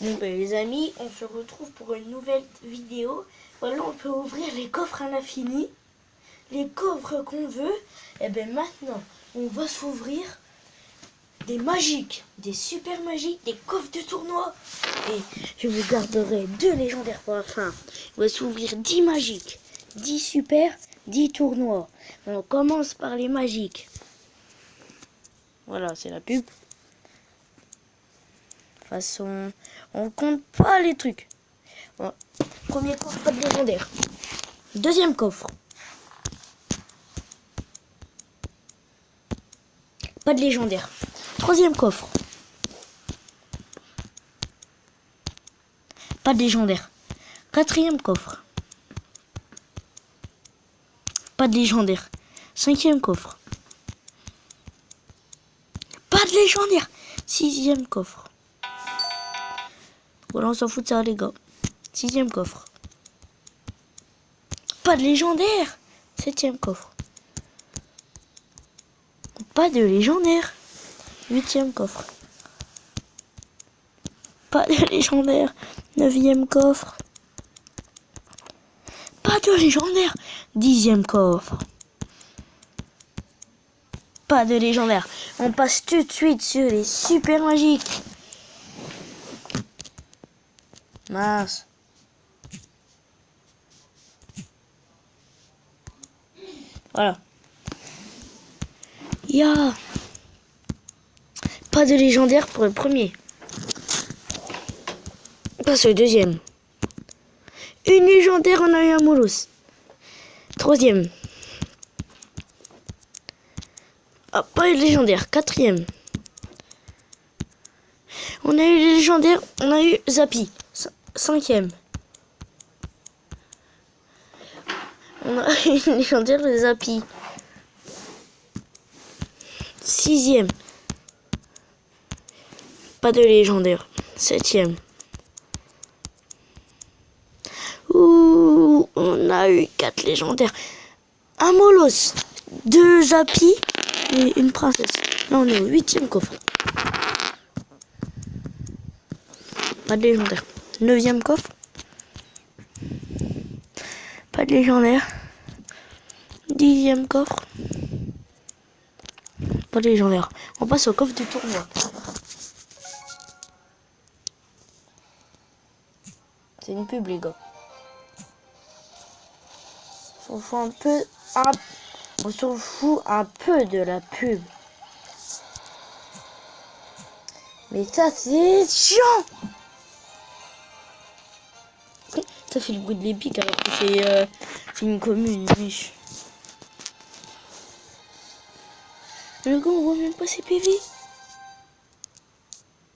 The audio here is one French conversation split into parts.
Bon ben les amis, on se retrouve pour une nouvelle vidéo. Voilà, on peut ouvrir les coffres à l'infini. Les coffres qu'on veut. Et ben maintenant, on va s'ouvrir des magiques, des super magiques, des coffres de tournoi. Et je vous garderai 2 légendaires pour la fin. On va s'ouvrir 10 magiques, 10 super, 10 tournois. On commence par les magiques. Voilà, c'est la pub. De toute façon, on compte pas les trucs. Bon, premier coffre, pas de légendaire. Deuxième coffre. Pas de légendaire. Troisième coffre. Pas de légendaire. Quatrième coffre. Pas de légendaire. Cinquième coffre. Pas de légendaire. Sixième coffre. Voilà, on s'en fout de ça, les gars. Sixième coffre. Pas de légendaire. Septième coffre. Pas de légendaire. Huitième coffre. Pas de légendaire. Neuvième coffre. Pas de légendaire. Dixième coffre. Pas de légendaire. On passe tout de suite sur les super magiques. Mince. Voilà. Pas de légendaire pour le premier. On passe au deuxième. Une légendaire, on a eu un Molos. Troisième. Ah, pas une légendaire. Quatrième. On a eu les légendaires, on a eu Zappy. Cinquième. On a eu une légendaire de Zappy. Sixième. Pas de légendaire. Septième. Ouh, on a eu 4 légendaires. Un Molos, 2 Zappy et une princesse. Là, on est au 8e coffre. Pas de légendaire. 9e coffre. Pas de légendaire. 10e coffre. Pas de légendaire. On passe au coffre du tournoi. C'est une pub, les gars. On s'en fout un peu de la pub. Mais ça, c'est chiant. Ça fait le bruit de l'épique alors que c'est une commune. Wesh. Le gars, on voit même pas ses PV.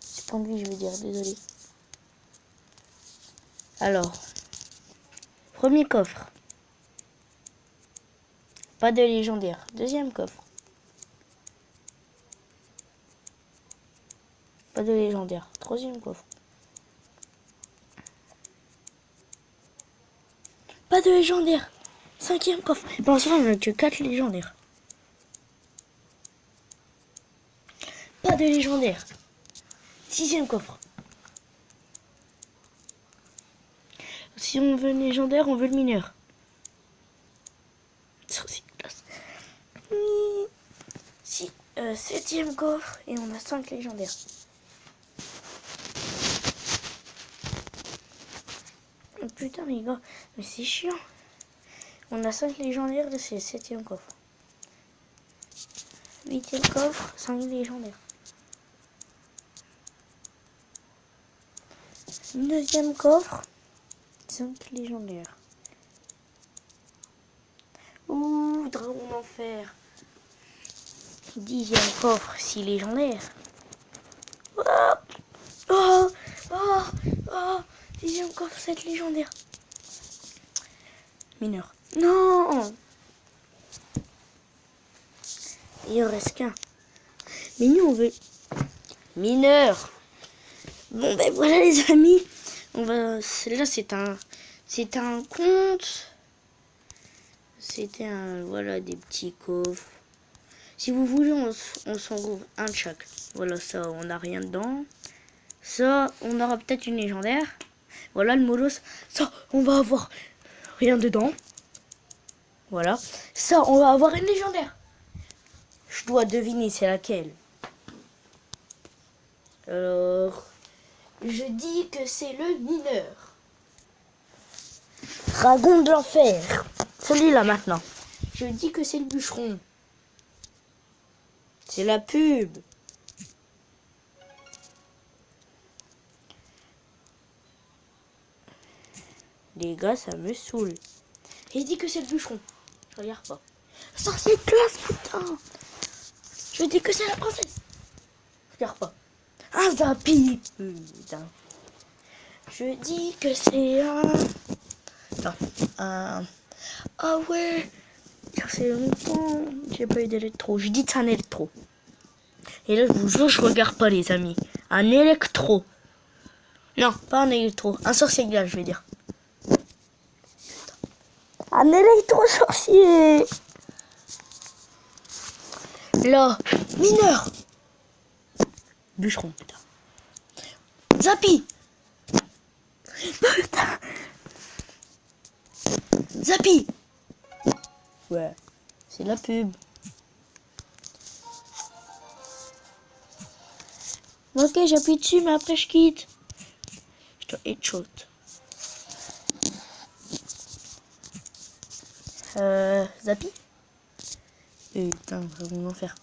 C'est pas lui, je veux dire, désolé. Alors, premier coffre. Pas de légendaire. Deuxième coffre. Pas de légendaire. Troisième coffre. Pas de légendaire. Cinquième coffre. Bon, ça, on n'a que 4 légendaires. Pas de légendaire. Sixième coffre. Si on veut le légendaire, on veut le mineur. Septième coffre et on a 5 légendaires. Oh, putain les gars, mais c'est chiant. On a 5 légendaires, c'est le 7e coffre. 8e coffre, 5 légendaires. 9e coffre, 5 légendaires. Ouh, dragon d'enfer. 10e coffre, 6 légendaires. Oh, 10e coffre, 7 légendaires. Mineur. Non. Il en reste qu'un. Mais nous, on veut... Mineur. Bon, ben voilà les amis. On va... Là, c'est un compte. C'était un... Voilà, des petits coffres. Si vous voulez, on s'en ouvre un de chaque. Voilà, ça, on n'a rien dedans. Ça, on aura peut-être une légendaire. Voilà le molos. Ça, on va avoir rien dedans. Voilà. Ça, on va avoir une légendaire. Je dois deviner c'est laquelle. Alors, je dis que c'est le mineur. Dragon de l'enfer. Celui-là maintenant. Je dis que c'est le bûcheron. C'est la pub. Les gars, ça me saoule. Et je dis que c'est le bûcheron. Je regarde pas. Sorcier de classe, putain. Je dis que c'est la princesse. Je regarde pas. Un Zappy, putain. Je dis que c'est un... Attends, un... Ah ouais. Ça fait longtemps. J'ai pas eu d'électro. Je dis que c'est un électro. Et là, je vous jure, je regarde pas, les amis. Un électro. Non, pas un électro. Un sorcier de glace, je vais dire. Un électro-sorcier. Là, mineur. Bûcheron, putain. Zappy. Putain. Zappy. Ouais, c'est de la pub. Ok, j'appuie dessus, mais après je quitte. Je dois headshot. Zappy. Putain, vraiment faire.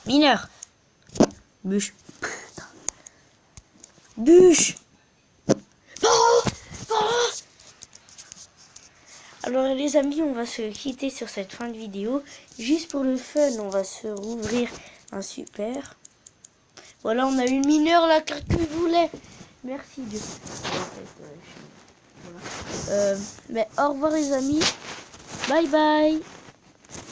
Mineur. Bûche. Putain. Bûche. Oh, oh. Alors les amis, on va se quitter sur cette fin de vidéo. Juste pour le fun, on va se rouvrir un super. Voilà, on a eu mineur, la carte que je voulais. Merci Dieu. Mais au revoir les amis. Bye bye.